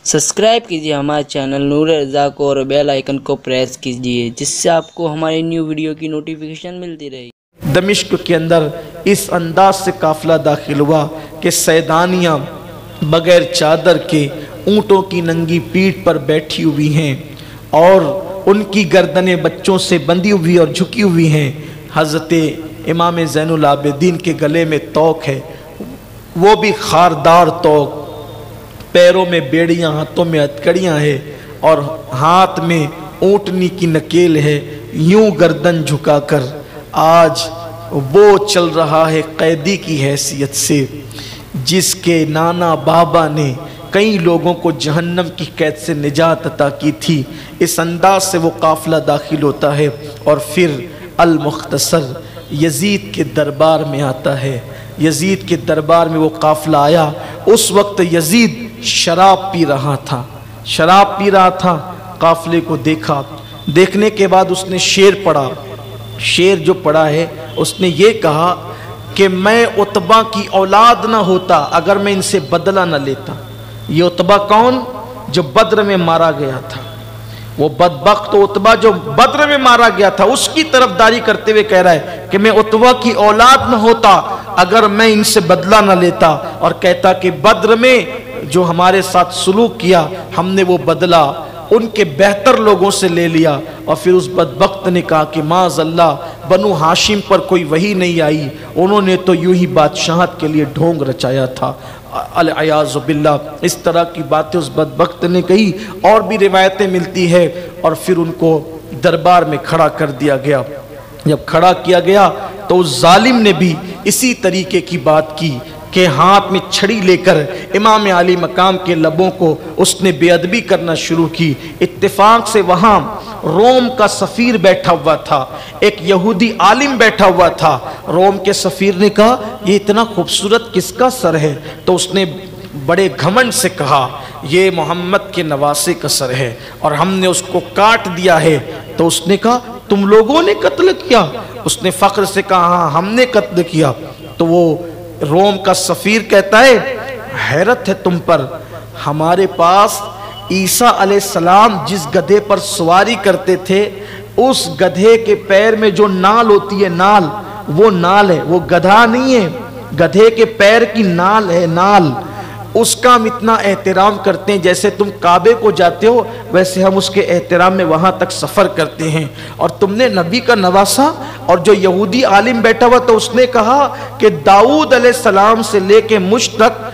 Subscribe कीजिए हमारे channel नूर रज़ा को और बेल आइकन को प्रेस कीजिए जिससे आपको हमारी न्यू वीडियो की नोटिफिकेशन मिलती रहे। दमिश्क के अंदर इस अंदाज से काफिला दाखिल हुआ कि सैदानियाँ बगैर चादर के ऊँटों की नंगी पीठ पर बैठी हुई हैं और उनकी गर्दनें बच्चों से बंधी हुई और झुकी हुई हैं। हज़रत इमाम ज़ैनुल आबिदीन के गले में तोक है, वो भी खारदार तोक, पैरों में बेड़ियां, हाथों में हथकड़ियां हैं और हाथ में ऊँटनी की नकेल है। यूं गर्दन झुकाकर आज वो चल रहा है कैदी की हैसियत से, जिसके नाना बाबा ने कई लोगों को जहन्नम की कैद से निजात अता की थी। इस अंदाज से वो काफिला दाखिल होता है और फिर अल मुख्तसर यजीद के दरबार में आता है। यजीद के दरबार में वो काफिला आया। उस वक्त यजीद शराब पी रहा था, शराब पी रहा था। काफिले को देखा, देखने के बाद उसने शेर पढ़ा। शेर जो पढ़ा है उसने ये कहा कि मैं उतबा की औलाद ना होता अगर मैं इनसे बदला ना लेता। ये उतबा कौन? जो बद्र में मारा गया था। वो बदबख्त उतबा जो बद्र में मारा गया था, उसकी तरफदारी करते हुए कह रहा है कि मैं उतबा की औलाद न होता अगर मैं इनसे बदला न लेता, और कहता कि बद्र में जो हमारे साथ सुलूक किया हमने वो बदला उनके बेहतर लोगों से ले लिया। और फिर उस बदबख्त ने कहा कि माज़अल्लाह बनु हाशिम पर कोई वही नहीं आई, उन्होंने तो यूं ही बादशाहत के लिए ढोंग रचाया था। अल-अयाज़ु बिल्लाह। इस तरह की बातें उस बदबख्त ने कही और भी रिवायतें मिलती है। और फिर उनको दरबार में खड़ा कर दिया गया। जब खड़ा किया गया तो उस जालिम ने भी इसी तरीके की बात की कि हाथ में छड़ी लेकर इमाम आली मकाम के लबों को उसने बेअदबी करना शुरू की। इत्तेफाक से वहाँ रोम का सफ़ीर बैठा हुआ था, एक यहूदी आलिम बैठा हुआ था। रोम के सफ़ीर ने कहा ये इतना खूबसूरत किसका सर है? तो उसने बड़े घमंड से कहा ये मोहम्मद के नवासे का सर है और हमने उसको काट दिया है। तो उसने कहा तुम लोगों ने कत्ल किया? उसने फ़ख्र से कहा हाँ हमने कत्ल किया। तो वो रोम का सफ़ीर कहता है हैरत है तुम पर, हमारे पास ईसा अलैहिस्सलाम जिस गधे पर सवारी करते थे उस गधे के पैर में जो नाल होती है, नाल, वो नाल है, वो गधा नहीं है, गधे के पैर की नाल है, नाल। उसका हम इतना एहतराम करते हैं, जैसे तुम काबे को जाते हो वैसे हम उसके एहतराम में वहाँ तक सफ़र करते हैं। और तुमने नबी का नवासा। और जो यहूदी आलिम बैठा हुआ तो उसने कहा कि दाऊद अलैहिस्सलाम से लेके मुझ तक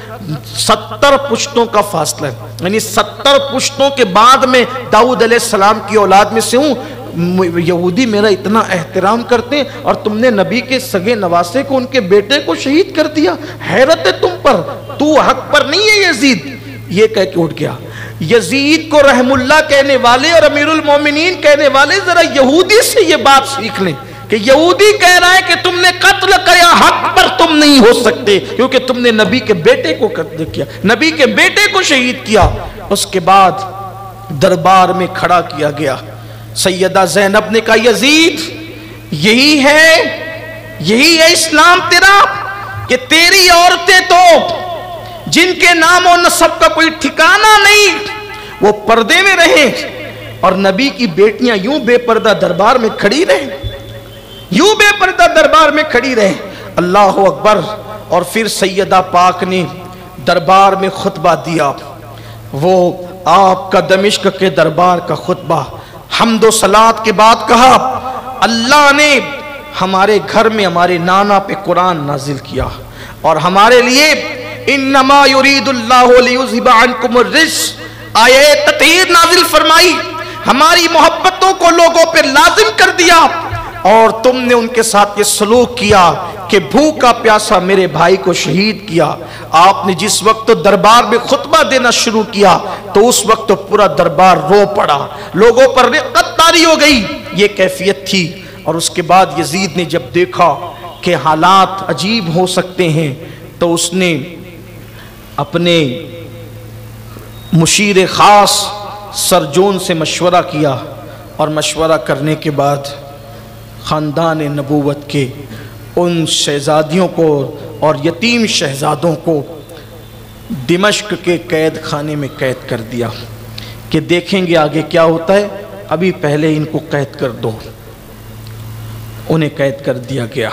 70 पुश्तों का फासला है, यानी 70 पुश्तों के बाद में दाऊद अलैहिस्सलाम की औलाद में से हूँ। यहूदी मेरा इतना एहतराम करते हैं और तुमने नबी के सगे नवासे को, उनके बेटे को शहीद कर दिया। हैरत है तुम पर, तू हक पर नहीं है यजीद। ये कह के उठ गया। यजीद को रहमुल्लाह कहने वाले और अमीरुल मोमिनीन कहने वाले जरा यहूदी से ये बात सीख लें कि यहूदी कह रहा है कि तुमने कत्ल किया, हक पर तुम नहीं हो सकते क्योंकि तुमने नबी के बेटे को कत्ल किया, नबी के बेटे को शहीद किया। उसके बाद दरबार में खड़ा किया गया। सैयदा ज़ैनब ने कहा यजीद यही है इस्लाम तेरा कि तेरी औरतें तो जिनके नाम और नस्ब का कोई ठिकाना नहीं वो पर्दे में रहे और नबी की बेटियां यूं बेपर्दा दरबार में खड़ी रहे, यूं बेपर्दा दरबार में खड़ी रहे। अल्लाह अकबर। और फिर सैयदा पाक ने दरबार में खुतबा दिया। वो आपका दमिश्क के दरबार का खुतबा हम्दो सलात के बाद कहा अल्लाह ने हमारे घर में हमारे नाना पे कुरान नाजिल किया और हमारे लिए इन्नमा युरीदुल्लाहु लियुज़हिबा अन्कुमुर रिज्स आये तत्हीर नाजिल फरमाई, हमारी मोहब्बतों को लोगों पे लाजिम कर दिया और तुमने उनके साथ ये सलूक किया कि भूखा प्यासा मेरे भाई को शहीद किया। आपने जिस वक्त तो दरबार में खुतबा देना शुरू किया तो उस वक्त तो पूरा दरबार रो पड़ा, लोगों पर रिक़्क़त तारी हो गई, ये कैफियत थी। और उसके बाद यजीद ने जब देखा कि हालात अजीब हो सकते हैं तो उसने अपने मुशीर ख़ास सरजोन से मशवरा किया और मशवरा करने के बाद ख़ानदान नबूवत के उन शहज़ादियों को और यतीम शहज़ादों को دمشق کے قید خانے میں قید کر دیا کہ دیکھیں گے آگے کیا ہوتا ہے، ابھی پہلے ان کو قید کر دو۔ انہیں قید کر دیا گیا۔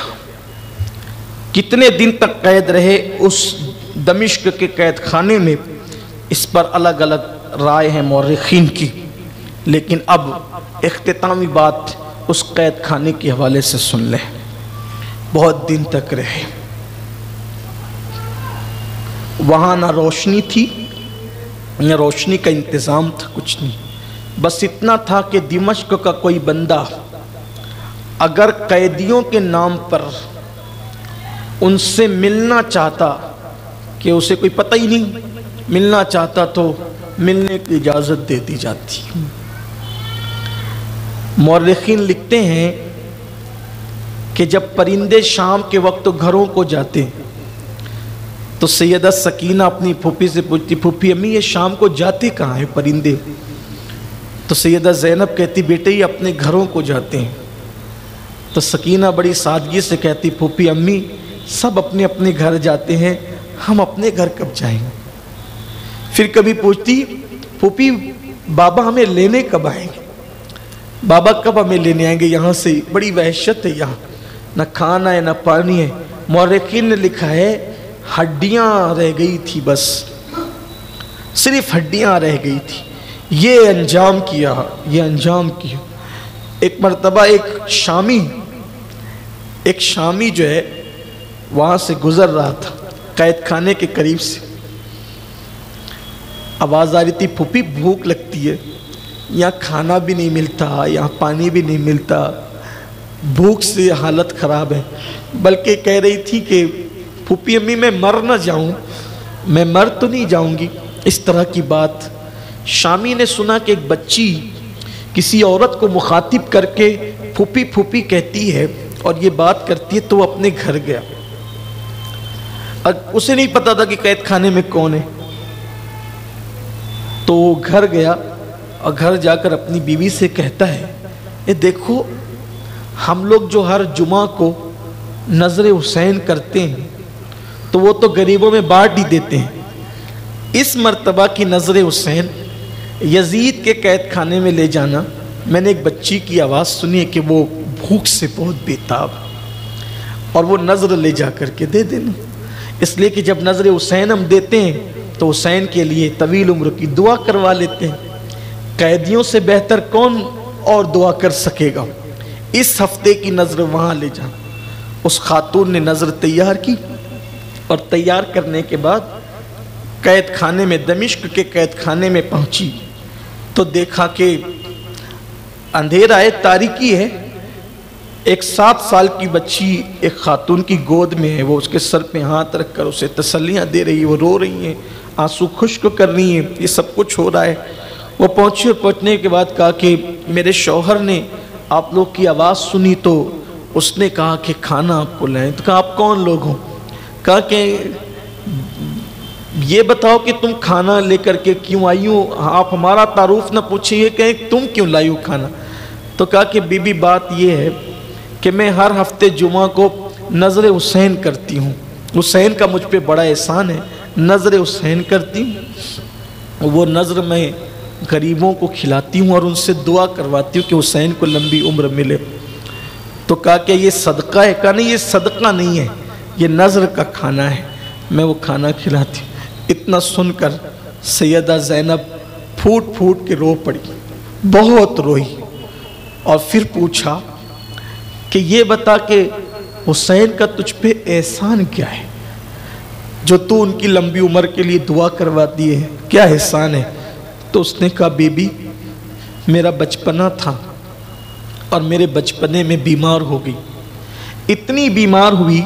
کتنے دن تک قید رہے اس دمشق کے قید خانے میں، اس پر الگ الگ رائے ہیں مورخین کی، لیکن اب اختتامی بات اس قید خانے کے حوالے سے سن لیں۔ بہت دن تک رہے، وہاں نہ روشنی تھی نہ روشنی کا انتظام تھا، کچھ نہیں، بس اتنا تھا کہ دمشق کا کوئی بندہ اگر قیدیوں کے نام پر ان سے ملنا چاہتا، کہ اسے کوئی پتہ ہی نہیں، ملنا چاہتا تو ملنے کی اجازت دے دی جاتی۔ مورخین لکھتے ہیں کہ جب پرندے شام کے وقت گھروں کو جاتے تو سیدہ سکینہ اپنی پھوپھی سے پوچھتی، پھوپھی امی یہ شام کو جاتے کہاں ہیں پرندے؟ تو سیدہ زینب کہتی بیٹے یہ اپنے گھروں کو جاتے ہیں۔ تو سکینہ بڑی سادگی سے کہتی پھوپھی امی سب اپنے اپنے گھر جاتے ہیں، ہم اپنے گھر کب جائیں گے؟ پھر کبھی پوچھتی پھوپھی بابا ہمیں لینے کب آئیں گے؟ بابا کب ہمیں لینے آئیں گے یہاں سے؟ بڑی وحشت ہے یہاں، نہ کھانا ہے نہ پانی ہے۔ مورخین نے لکھا ہے ہڈیاں رہ گئی تھی، بس صرف ہڈیاں رہ گئی تھی۔ یہ انجام کیا۔ ایک مرتبہ ایک شامی جو ہے وہاں سے گزر رہا تھا قید خانے کے قریب سے، آواز آ رہی تھی پھوپھی بھوک لگتی ہے، یہاں کھانا بھی نہیں ملتا، یہاں پانی بھی نہیں ملتا، بھوک سے حالت خراب ہے۔ بلکہ کہہ رہی تھی کہ پھوپھی امی میں مر نہ جاؤں، میں مر تو نہیں جاؤں گی، اس طرح کی بات۔ شامی نے سنا کہ ایک بچی کسی عورت کو مخاطب کر کے پھوپھی پھوپھی کہتی ہے اور یہ بات کرتی ہے، تو وہ اپنے گھر گیا۔ اسے نہیں پتا تھا کہ قید خانے میں کون ہے، تو وہ گھر گیا اور گھر جا کر اپنی بیوی سے کہتا ہے اے دیکھو ہم لوگ جو ہر جمعہ کو نظر حسین کرتے ہیں تو وہ تو غریبوں میں بانٹ ہی دیتے ہیں، اس مرتبہ کی نظر حسین یزید کے قید خانے میں لے جانا، میں نے ایک بچی کی آواز سنی ہے کہ وہ بھوک سے بہت بیتاب، اور وہ نظر لے جا کر کے دے دینا، اس لیے کہ جب نظر حسین ہم دیتے ہیں تو حسین کے لیے طویل عمر کی دعا کروا لیتے ہیں۔ قیدیوں سے بہتر کون اور دعا کر سکے گا؟ اس ہفتے کی نظر وہاں لے جانا۔ اس خاتون نے نظر تیار کی، اور تیار کرنے کے بعد قید خانے میں، دمشق کے قید خانے میں پہنچی تو دیکھا کہ اندھیرا ہے، تاریکی ہے۔ ایک 7 سال کی بچی ایک خاتون کی گود میں ہے، وہ اس کے سر پہ ہاتھ رکھ کر اسے تسلیاں دے رہی ہے، وہ رو رہی ہیں، آنسو خشک کر رہی ہیں، یہ سب کچھ ہو رہا ہے۔ وہ پہنچی اور پہنچنے کے بعد کہا کہ میرے شوہر نے آپ لوگ کی آواز سنی تو اس نے کہا کہ کھانا آپ کو لائیں۔ تو کہا آپ کون لوگ ہوں؟ کہا کہ یہ بتاؤ کہ تم کھانا لے کر کے کیوں آئی ہو، آپ ہمارا تعارف نہ پوچھیں، کہیں تم کیوں لائی ہو کھانا؟ تو کہا کہ بی بی بات یہ ہے کہ میں ہر ہفتے جمعہ کو نظر حسین کرتی ہوں، حسین کا مجھ پہ بڑا احسان ہے، نظر حسین کرتی ہوں، وہ نظر میں غریبوں کو کھلاتی ہوں اور ان سے دعا کرواتی ہوں کہ حسین کو لمبی عمر ملے۔ تو کہا کہ یہ صدقہ ہے؟ کہا نہیں یہ صدقہ نہیں ہے، یہ نظر کا کھانا ہے، میں وہ کھانا کھلاتی ہوں۔ اتنا سن کر سیدہ زینب پھوٹ پھوٹ کے رو پڑی، بہت روئی، اور پھر پوچھا کہ یہ بتا کہ حسین کا تجھ پہ احسان کیا ہے جو تو ان کی لمبی عمر کے لیے دعا کرواتی ہے، کیا احسان ہے؟ تو اس نے کہا بی بی میرا بچپنا تھا اور میرے بچپنے میں بیمار ہو گئی، اتنی بیمار ہوئی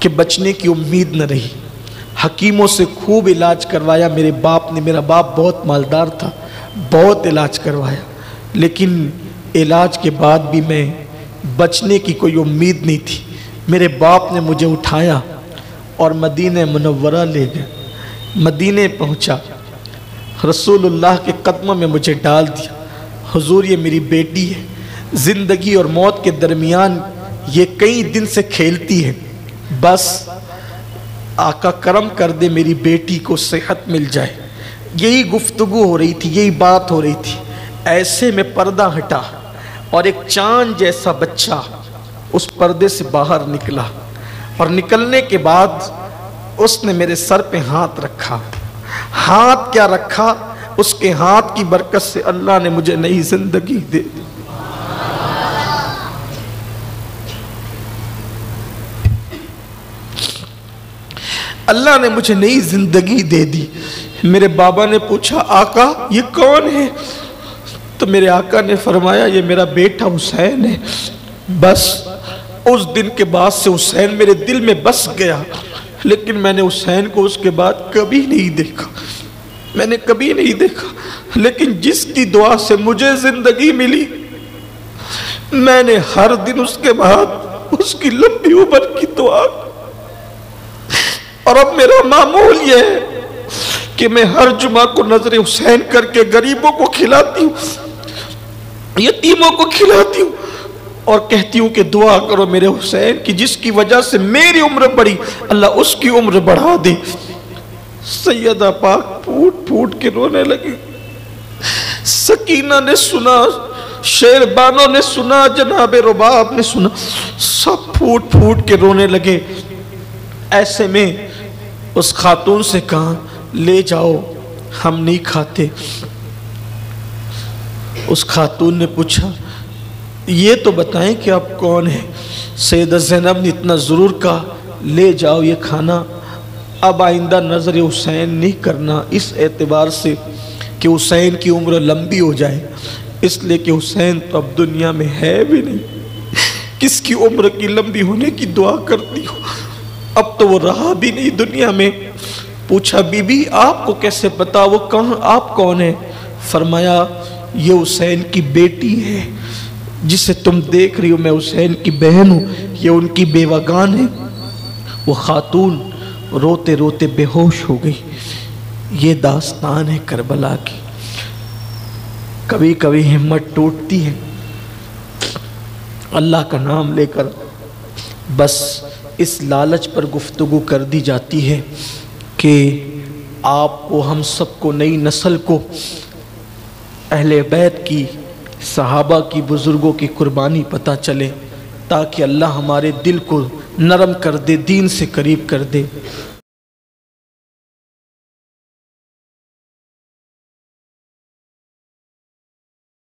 کہ بچنے کی امید نہ رہی، حکیموں سے خوب علاج کروایا میرے باپ نے، میرا باپ بہت مالدار تھا، بہت علاج کروایا، لیکن علاج کے بعد بھی میں بچنے کی کوئی امید نہیں تھی۔ میرے باپ نے مجھے اٹھایا اور مدینہ منورہ لے گئے، مدینہ پہنچا، رسول اللہ کے قدموں میں مجھے ڈال دیا، حضور یہ میری بیٹی ہے، زندگی اور موت کے درمیان یہ کئی دن سے کھیلتی ہے، بس आका करम कर दे मेरी बेटी को सेहत मिल जाए। यही गुफ्तगू हो रही थी, यही बात हो रही थी। ऐसे में पर्दा हटा और एक चांद जैसा बच्चा उस पर्दे से बाहर निकला, और निकलने के बाद उसने मेरे सर पे हाथ रखा। हाथ क्या रखा, उसके हाथ की बरकत से अल्लाह ने मुझे नई जिंदगी दे दी। अल्लाह ने मुझे नई जिंदगी दे दी। मेरे बाबा ने पूछा, आका ये कौन है? तो मेरे आका ने फरमाया, ये मेरा बेटा हुसैन है। बस उस दिन के बाद से हुसैन मेरे दिल में बस गया, लेकिन मैंने हुसैन को उसके बाद कभी नहीं देखा, मैंने कभी नहीं देखा। लेकिन जिसकी दुआ से मुझे जिंदगी मिली, मैंने हर दिन उसके बाद उसकी लंबी उम्र की दुआ। और अब मेरा मामूल यह है कि मैं हर जुमा को नजर हुसैन करके गरीबों को खिलाती हूँ, यतीमों को खिलाती हूँ, और कहती हूँ कि दुआ करो मेरे हुसैन की, जिसकी वजह से मेरी उम्र बढ़ी, अल्लाह उसकी उम्र बढ़ा दे। सैयदा पाक फूट फूट के रोने लगी। सकीना ने सुना, शेरबानो ने सुना, जनाब रुबाब ने सुना, सब फूट फूट के रोने लगे। ऐसे में उस खातून से कहा, ले जाओ, हम नहीं खाते। उस खातून ने पूछा, ये तो बताएं कि आप कौन हैं? सैयदा ज़ैनब ने इतना ज़रूर कहा, ले जाओ ये खाना, अब आइंदा नज़र हुसैन नहीं करना, इस एतबार से कि हुसैन की उम्र लंबी हो जाए, इसलिए कि हुसैन तो अब दुनिया में है भी नहीं। किसकी उम्र की लंबी होने की दुआ करती हो, अब तो वो रहा भी नहीं दुनिया में। पूछा, बीबी आपको कैसे पता, वो कहाँ, आप कौन है? फरमाया, ये हुसैन की बेटी है जिसे तुम देख रही हो, मैं हुसैन की बहन हूँ, ये उनकी बेवगान है। वो खातून रोते रोते बेहोश हो गई। ये दास्तान है करबला की। कभी कभी हिम्मत टूटती है, अल्लाह का नाम लेकर बस इस लालच पर गुफ्तगू कर दी जाती है कि आपको, हम सबको, नई नस्ल को अहले बैत की, सहाबा की, बुजुर्गों की कुर्बानी पता चले, ताकि अल्लाह हमारे दिल को नरम कर दे, दीन से करीब कर दे।